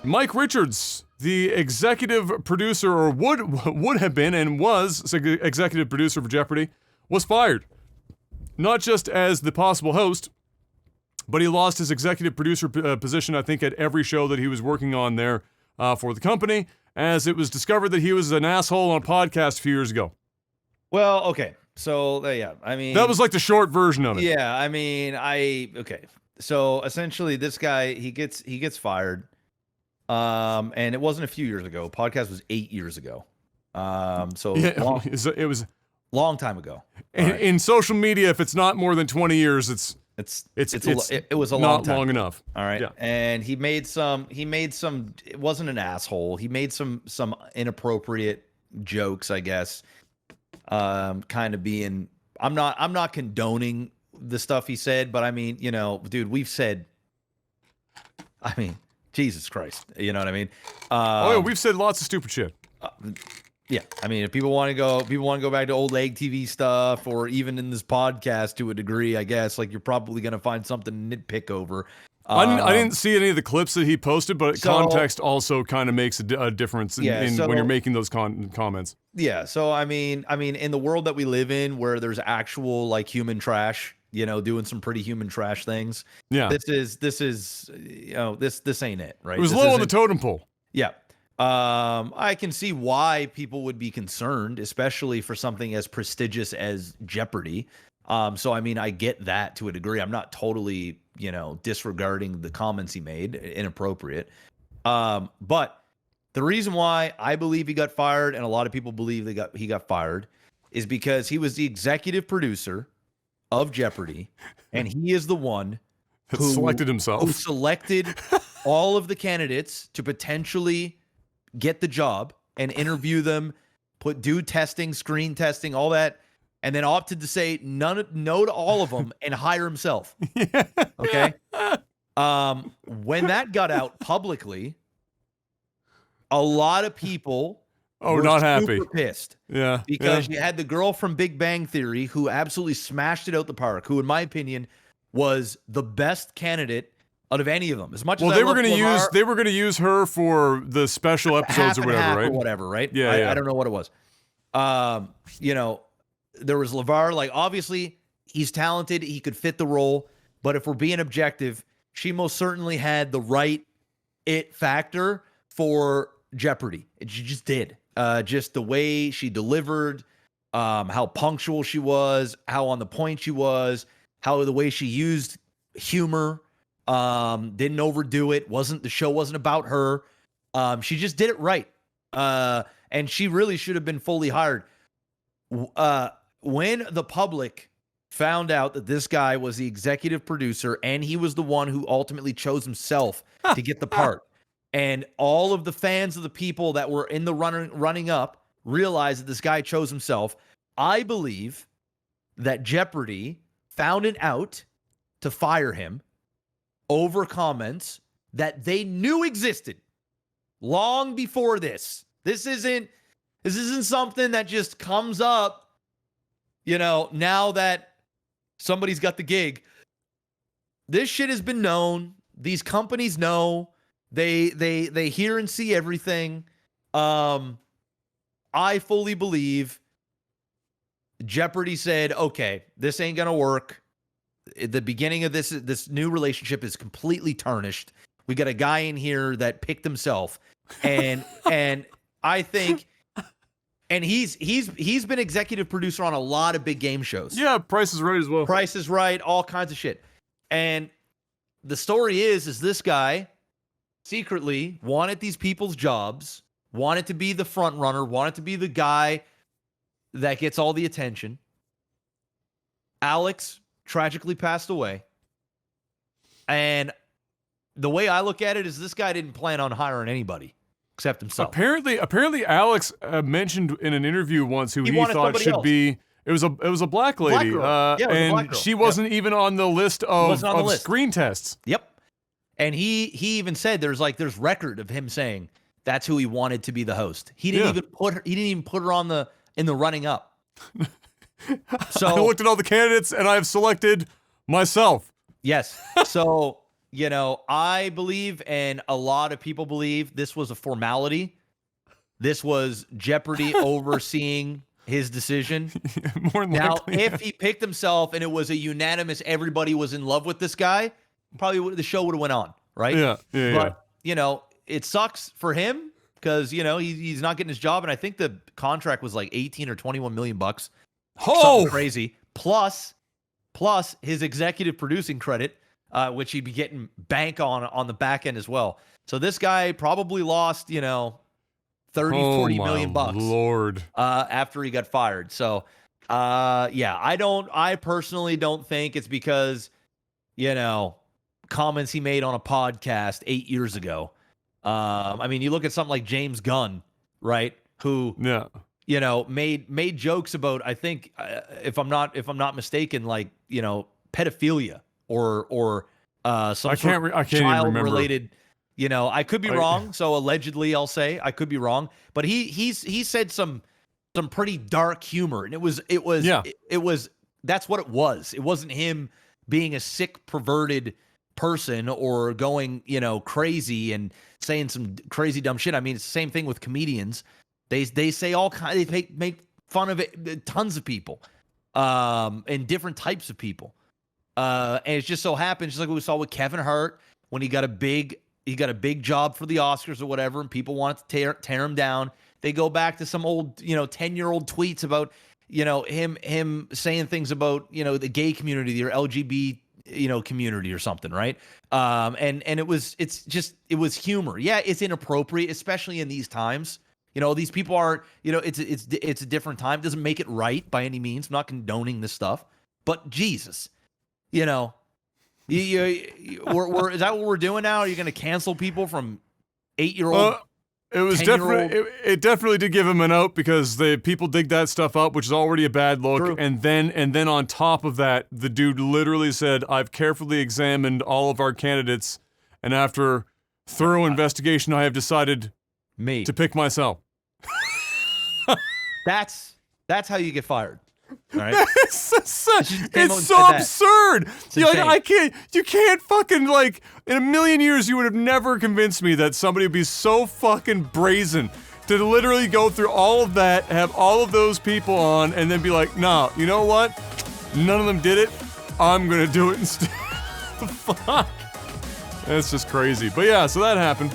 Mike Richards, the executive producer, or would have been and was executive producer for Jeopardy, was fired. Not just as the possible host, but he lost his executive producer position, I think, at every show that he was working on there for the company, as it was discovered that he was an asshole on a podcast a few years ago. Well, okay. So, yeah, I mean... That was like the short version of it. Yeah, I mean, okay. So, essentially, this guy, he gets fired. And it wasn't a few years ago. Podcast was 8 years ago. So yeah, it was long time ago. In social media, if it's not more than 20 years, it was a long time. Not long enough. All right. Yeah. And he made some, it wasn't an asshole. He made some inappropriate jokes, I guess. Kind of being, I'm not condoning the stuff he said, but I mean, you know, dude, Jesus Christ. You know what I mean? Yeah, we've said lots of stupid shit. Yeah. I mean, if people want to go back to old leg TV stuff, or even in this podcast to a degree, I guess, like, you're probably going to find something to nitpick over. I didn't see any of the clips that he posted, but context also kind of makes a difference when you're making those comments. Yeah. So, I mean, in the world that we live in, where there's actual, like, human trash, you know, doing some pretty human trash things. Yeah. This is, you know, this ain't it, right? It was low on the totem pole. Yeah. I can see why people would be concerned, especially for something as prestigious as Jeopardy. So, I mean, I get that to a degree. I'm not totally, you know, disregarding the comments he made, inappropriate. But the reason why I believe he got fired, and a lot of people believe he got fired, is because he was the executive producer of Jeopardy, and he is the one who selected himself, who selected all of the candidates to potentially get the job and interview them, do testing, screen testing, all that, and then opted to say no to all of them and hire himself. Okay. When that got out publicly, a lot of people were not super happy, pissed. Yeah, because you had the girl from Big Bang Theory who absolutely smashed it out the park, who, in my opinion, was the best candidate out of any of them. As much as they were going to use her for the special episodes or whatever, right? Or whatever, right? Yeah, I don't know what it was. You know, there was LeVar. Like, obviously, he's talented. He could fit the role. But if we're being objective, she most certainly had the right it factor for Jeopardy. She just did. Just the way she delivered, how punctual she was, how on the point she was, how the way she used humor, didn't overdo it. The show wasn't about her. She just did it right. And she really should have been fully hired. When the public found out that this guy was the executive producer and he was the one who ultimately chose himself to get the part, and all of the fans of the people that were in the running up realized that this guy chose himself, I believe that Jeopardy found it out to fire him over comments that they knew existed long before this. This isn't something that just comes up, you know, now that somebody's got the gig. This shit has been known. These companies know. They hear and see everything. I fully believe Jeopardy said, okay, this ain't gonna work. The beginning of this new relationship is completely tarnished. We got a guy in here that picked himself, and I think, and he's been executive producer on a lot of big game shows. Yeah, Price is Right as well. Price is Right, all kinds of shit. And the story is this guy secretly wanted these people's jobs, wanted to be the front runner, wanted to be the guy that gets all the attention. Alex tragically passed away. And the way I look at it is this guy didn't plan on hiring anybody except himself. Apparently Alex mentioned in an interview once who he thought should be. It was a black lady. And she wasn't even on the list of screen tests. Yep. And he even said there's record of him saying that's who he wanted to be the host. He didn't even put her in the running up. So I looked at all the candidates and I've selected myself. Yes. So you know, I believe, and a lot of people believe, this was a formality. This was Jeopardy overseeing his decision. More than Now, likely. if he picked himself and it was a unanimous, everybody was in love with this guy, probably the show would have went on, right? Yeah. But, you know, it sucks for him because, you know, he's not getting his job. And I think the contract was like 18 or 21 million bucks. Something crazy. Plus his executive producing credit, which he'd be getting bank on the back end as well. So this guy probably lost, you know, 30, 40 million bucks. Lord. After he got fired. So, yeah, I personally don't think it's because, you know, comments he made on a podcast 8 years ago. I mean, you look at something like James Gunn, right? Who, you know, made jokes about, I think, if I'm not mistaken, like, you know, pedophilia or some child related. You know, I could be wrong. So allegedly, I'll say I could be wrong. But he said some pretty dark humor, and it was that's what it was. It wasn't him being a sick, perverted person or going, you know, crazy and saying some crazy dumb shit. I mean, it's the same thing with comedians. They say all kinds. They make fun of it, tons of people, and different types of people. And it just so happens, just like we saw with Kevin Hart when he got a big job for the Oscars or whatever, and people wanted to tear him down. They go back to some old, you know, 10-year-old tweets about, you know, him saying things about, you know, the gay community or LGBT, you know, community or something, right? And it was humor. Yeah, it's inappropriate, especially in these times. You know, these people aren't, you know, it's a different time. It doesn't make it right by any means. I'm not condoning this stuff, but Jesus, you know. Is that what we're doing now? Are you going to cancel people from 8-year-old? It was definitely it definitely did give him an out because the people dig that stuff up, which is already a bad look. True. And then on top of that, the dude literally said, "I've carefully examined all of our candidates, and after thorough investigation, I have decided to pick myself." That's how you get fired. All right. It's so absurd. You can't fucking, like, in a million years you would have never convinced me that somebody would be so fucking brazen to literally go through all of that, have all of those people on, and then be like, "No, you know what? None of them did it. I'm gonna do it instead." Fuck. That's just crazy. But yeah, so that happened.